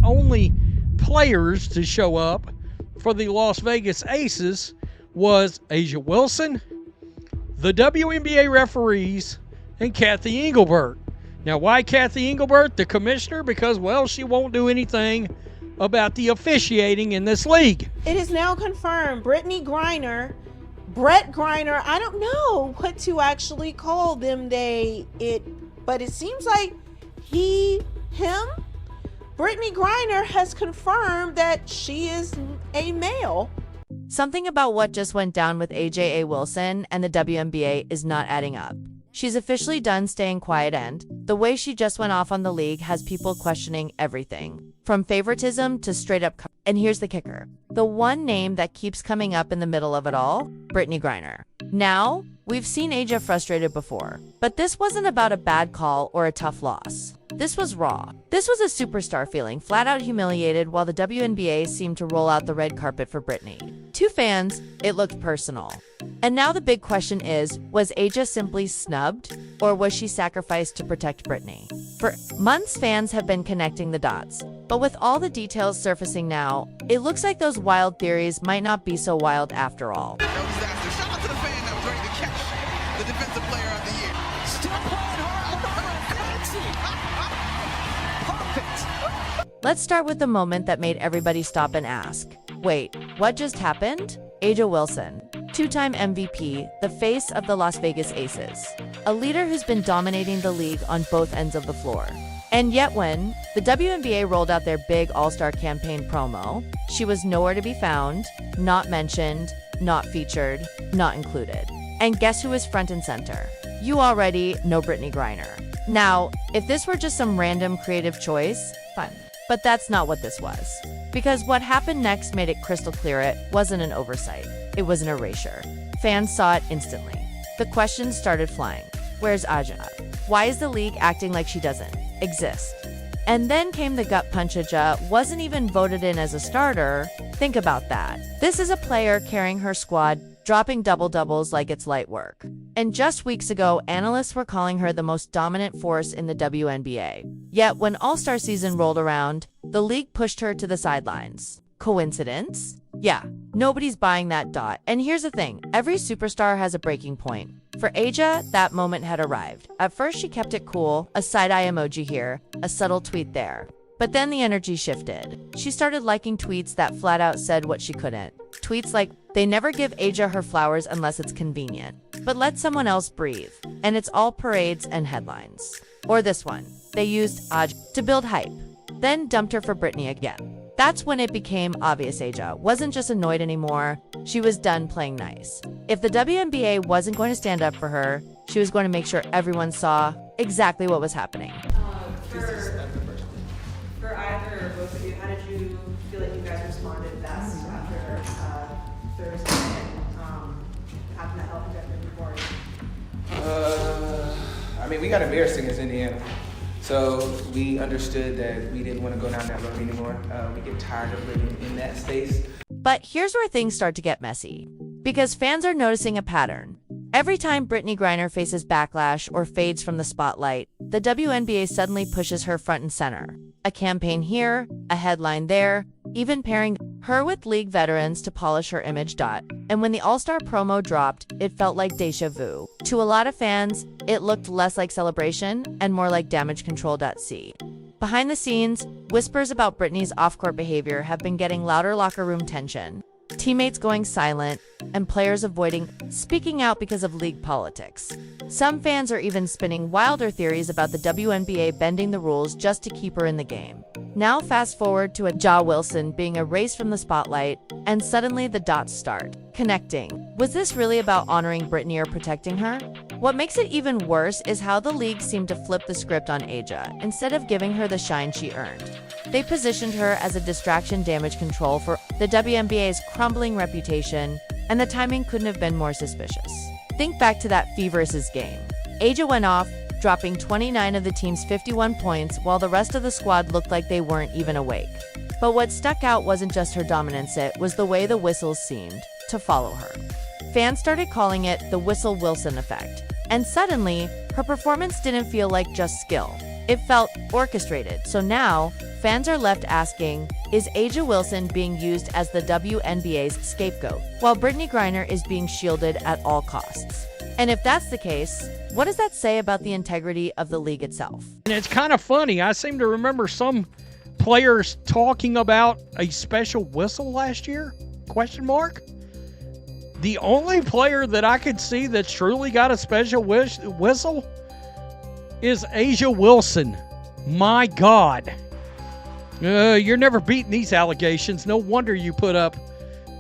only players to show up for the Las Vegas Aces was A'ja Wilson, the WNBA referees, and Kathy Engelbert. Now, why Kathy Engelbert, the commissioner? Because, well, she won't do anything about the officiating in this league. It is now confirmed. Brittany Griner, Brett Griner, I don't know what to actually call them. But it seems like him, Brittany Griner has confirmed that she is a male. Something about what just went down with A'ja Wilson and the WNBA is not adding up. She's officially done staying quiet, and the way she just went off on the league has people questioning everything, from favoritism to straight up. And here's the kicker. The one name that keeps coming up in the middle of it all, Brittany Griner. Now, we've seen A'ja frustrated before, but this wasn't about a bad call or a tough loss. This was raw. This was a superstar feeling flat out humiliated while the WNBA seemed to roll out the red carpet for Brittany. To fans, it looked personal. And now the big question is, was A'ja simply snubbed, or was she sacrificed to protect Brittany? For months, fans have been connecting the dots. But with all the details surfacing now, it looks like those wild theories might not be so wild after all. Shout out to the fan that was ready to catch the defensive player of the year. Step on her. Perfect. Let's start with the moment that made everybody stop and ask, wait, what just happened? A'ja Wilson, two-time MVP, the face of the Las Vegas Aces, a leader who's been dominating the league on both ends of the floor. And yet when the WNBA rolled out their big All-Star campaign promo, she was nowhere to be found, not mentioned, not featured, not included. And guess who was front and center? You already know Brittany Griner. Now, if this were just some random creative choice, fine. But that's not what this was. Because what happened next made it crystal clear it wasn't an oversight. It was an erasure. Fans saw it instantly. The questions started flying. Where's A'ja? Why is the league acting like she doesn't exist? And then came the gut punch. A'ja wasn't even voted in as a starter. Think about that. This is a player carrying her squad, dropping double-doubles like it's light work. And just weeks ago, analysts were calling her the most dominant force in the WNBA. Yet when All-Star season rolled around, the league pushed her to the sidelines. Coincidence? Yeah, nobody's buying that dot. And here's the thing, every superstar has a breaking point. For A'ja, that moment had arrived. At first she kept it cool, a side-eye emoji here, a subtle tweet there. But then the energy shifted. She started liking tweets that flat out said what she couldn't. Tweets like, they never give A'ja her flowers unless it's convenient, but let someone else breathe. And it's all parades and headlines. Or this one, they used A'ja to build hype, then dumped her for Brittany again. That's when it became obvious A'ja wasn't just annoyed anymore, she was done playing nice. If the WNBA wasn't going to stand up for her, she was going to make sure everyone saw exactly what was happening. For either or both of you, how did you feel like you guys responded best after Thursday and having that help get report? I mean, we got embarrassed against Indiana. So we understood that we didn't want to go down that road anymore. We get tired of living in that space. But here's where things start to get messy. Because fans are noticing a pattern. Every time Brittany Griner faces backlash or fades from the spotlight, the WNBA suddenly pushes her front and center. A campaign here, a headline there, even pairing her with league veterans to polish her image. And when the All-Star promo dropped, it felt like deja vu. To a lot of fans, it looked less like celebration and more like damage control. See. Behind the scenes, whispers about Brittany's off-court behavior have been getting louder. Locker room tension, teammates going silent, and players avoiding speaking out because of league politics. Some fans are even spinning wilder theories about the WNBA bending the rules just to keep her in the game. Now fast forward to A'ja Wilson being erased from the spotlight, and suddenly the dots start connecting. Was this really about honoring Brittany or protecting her? What makes it even worse is how the league seemed to flip the script on A'ja instead of giving her the shine she earned. They positioned her as a distraction damage control for the WNBA's crumbling reputation, and the timing couldn't have been more suspicious. Think back to that feverish game. A'ja went off, dropping 29 of the team's 51 points while the rest of the squad looked like they weren't even awake. But what stuck out wasn't just her dominance, it was the way the whistles seemed to follow her. Fans started calling it the Whistle Wilson effect. And suddenly, her performance didn't feel like just skill. It felt orchestrated. So now, fans are left asking, is A'ja Wilson being used as the WNBA's scapegoat, while Brittany Griner is being shielded at all costs? And if that's the case, what does that say about the integrity of the league itself? And it's kind of funny. I seem to remember some players talking about a special whistle last year? Question mark? The only player that I could see that's truly got a special whistle is A'ja Wilson. My God. You're never beating these allegations. No wonder you put up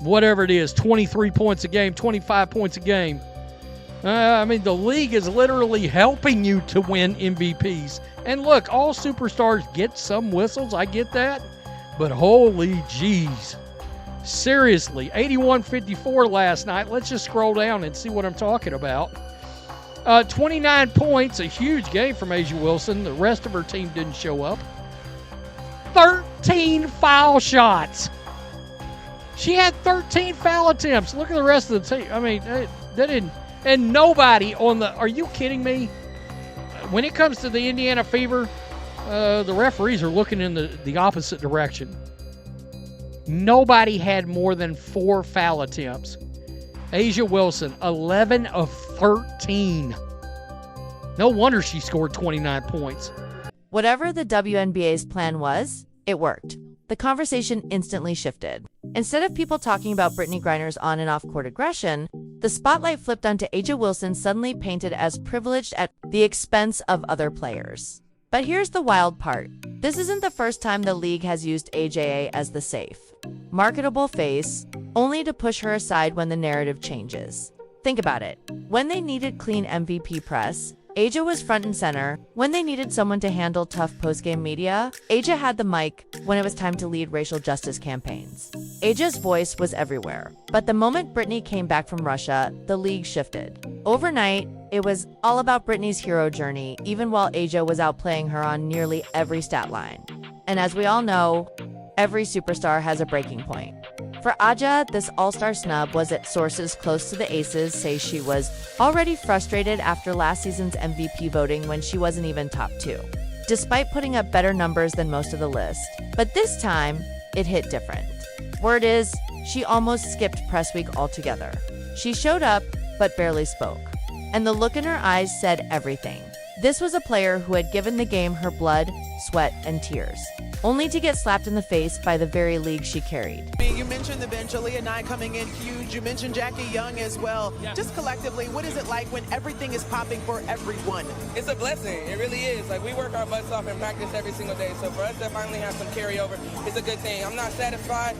whatever it is, 23 points a game, 25 points a game. I mean, the league is literally helping you to win MVPs. And look, all superstars get some whistles. I get that. But holy jeez. Seriously, 81-54 last night. Let's just scroll down and see what I'm talking about. 29 points, a huge game from A'ja Wilson. The rest of her team didn't show up. 13 foul shots. She had 13 foul attempts. Look at the rest of the team. I mean, they didn't. And nobody on the – are you kidding me? When it comes to the Indiana Fever, the referees are looking in the opposite direction. Nobody had more than 4 foul attempts. A'ja Wilson, 11 of 13. No wonder she scored 29 points. Whatever the WNBA's plan was, it worked. The conversation instantly shifted. Instead of people talking about Brittany Griner's on and off court aggression, the spotlight flipped onto A'ja Wilson, suddenly painted as privileged at the expense of other players. But here's the wild part. This isn't the first time the league has used AJA as the safe, marketable face, only to push her aside when the narrative changes. Think about it. When they needed clean MVP press, A'ja was front and center. When they needed someone to handle tough postgame media, A'ja had the mic when it was time to lead racial justice campaigns. A'ja's voice was everywhere. But the moment Brittney came back from Russia, the league shifted. Overnight, it was all about Brittney's hero journey, even while A'ja was outplaying her on nearly every stat line. And as we all know, every superstar has a breaking point. For A'ja, this all-star snub was at sources close to the Aces say she was already frustrated after last season's MVP voting when she wasn't even top 2, despite putting up better numbers than most of the list. But this time, it hit different. Word is, she almost skipped press week altogether. She showed up, but barely spoke. And the look in her eyes said everything. This was a player who had given the game her blood, sweat, and tears, only to get slapped in the face by the very league she carried. You mentioned the bench, Aaliyah Nye coming in huge. You mentioned Jackie Young as well. Yeah. Just collectively, what is it like when everything is popping for everyone? It's a blessing. It really is. Like, we work our butts off in practice every single day. So for us to finally have some carryover, it's a good thing. I'm not satisfied.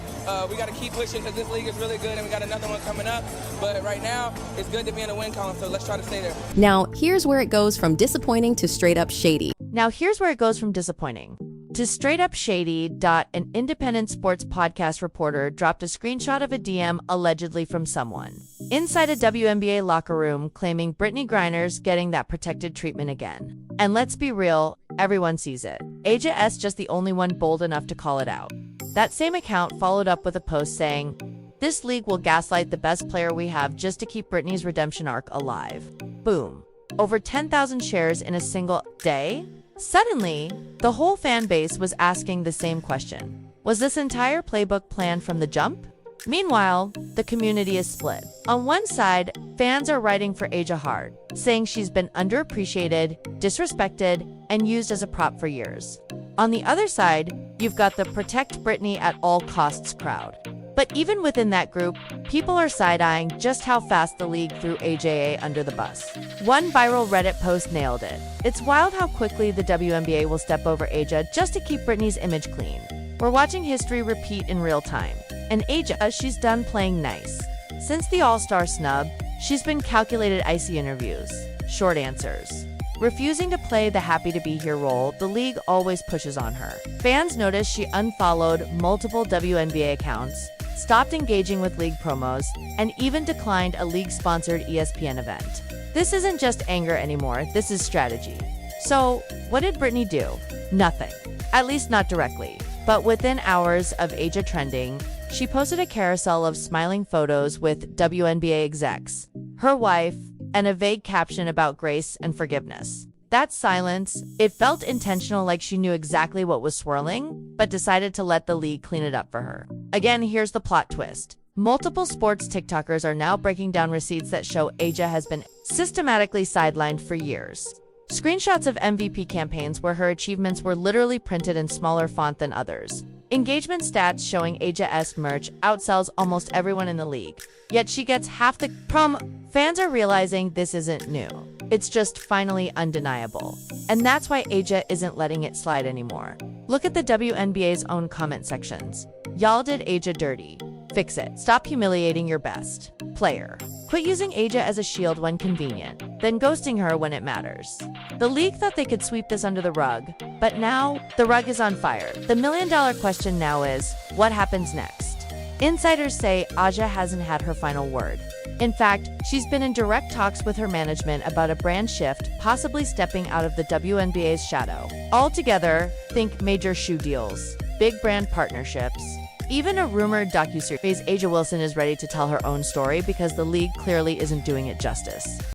We got to keep pushing because this league is really good and we got another one coming up. But right now, it's good to be in the win column, so let's try to stay there. Now, here's where it goes from disappointing to straight up shady. Now, here's where it goes from disappointing to straight up shady. An independent sports podcast reporter dropped a screenshot of a DM allegedly from someone inside a WNBA locker room claiming Brittany Griner's getting that protected treatment again. And let's be real, everyone sees it. A'ja S just the only one bold enough to call it out. That same account followed up with a post saying, "This league will gaslight the best player we have just to keep Brittany's redemption arc alive." Boom. Over 10,000 shares in a single day? Suddenly, the whole fan base was asking the same question. Was this entire playbook planned from the jump? Meanwhile, the community is split. On one side, fans are writing for A'ja hard, saying she's been underappreciated, disrespected, and used as a prop for years. On the other side, you've got the protect Brittany at all costs crowd. But even within that group, people are side-eyeing just how fast the league threw AJA under the bus. One viral Reddit post nailed it. It's wild how quickly the WNBA will step over A'ja just to keep Brittany's image clean. We're watching history repeat in real time. And A'ja, she's done playing nice. Since the All-Star snub, she's been calculated icy interviews, short answers. Refusing to play the happy to be here role, the league always pushes on her. Fans notice she unfollowed multiple WNBA accounts, stopped engaging with league promos, and even declined a league-sponsored ESPN event. This isn't just anger anymore, this is strategy. So, what did Brittany do? Nothing. At least not directly. But within hours of A'ja trending, she posted a carousel of smiling photos with WNBA execs, her wife, and a vague caption about grace and forgiveness. That silence, it felt intentional, like she knew exactly what was swirling, but decided to let the league clean it up for her. Again, here's the plot twist. Multiple sports TikTokers are now breaking down receipts that show A'ja has been systematically sidelined for years. Screenshots of MVP campaigns where her achievements were literally printed in smaller font than others. Engagement stats showing A'ja-esque merch outsells almost everyone in the league. Yet she gets half the prom. Fans are realizing this isn't new. It's just finally undeniable. And that's why A'ja isn't letting it slide anymore. Look at the WNBA's own comment sections. Y'all did A'ja dirty. Fix it. Stop humiliating your best player. Quit using A'ja as a shield when convenient, then ghosting her when it matters. The league thought they could sweep this under the rug, but now the rug is on fire. The million-dollar question now is, what happens next? Insiders say A'ja hasn't had her final word. In fact, she's been in direct talks with her management about a brand shift, possibly stepping out of the WNBA's shadow. Altogether, think major shoe deals, big brand partnerships, even a rumored docuseries. A'ja Wilson is ready to tell her own story because the league clearly isn't doing it justice.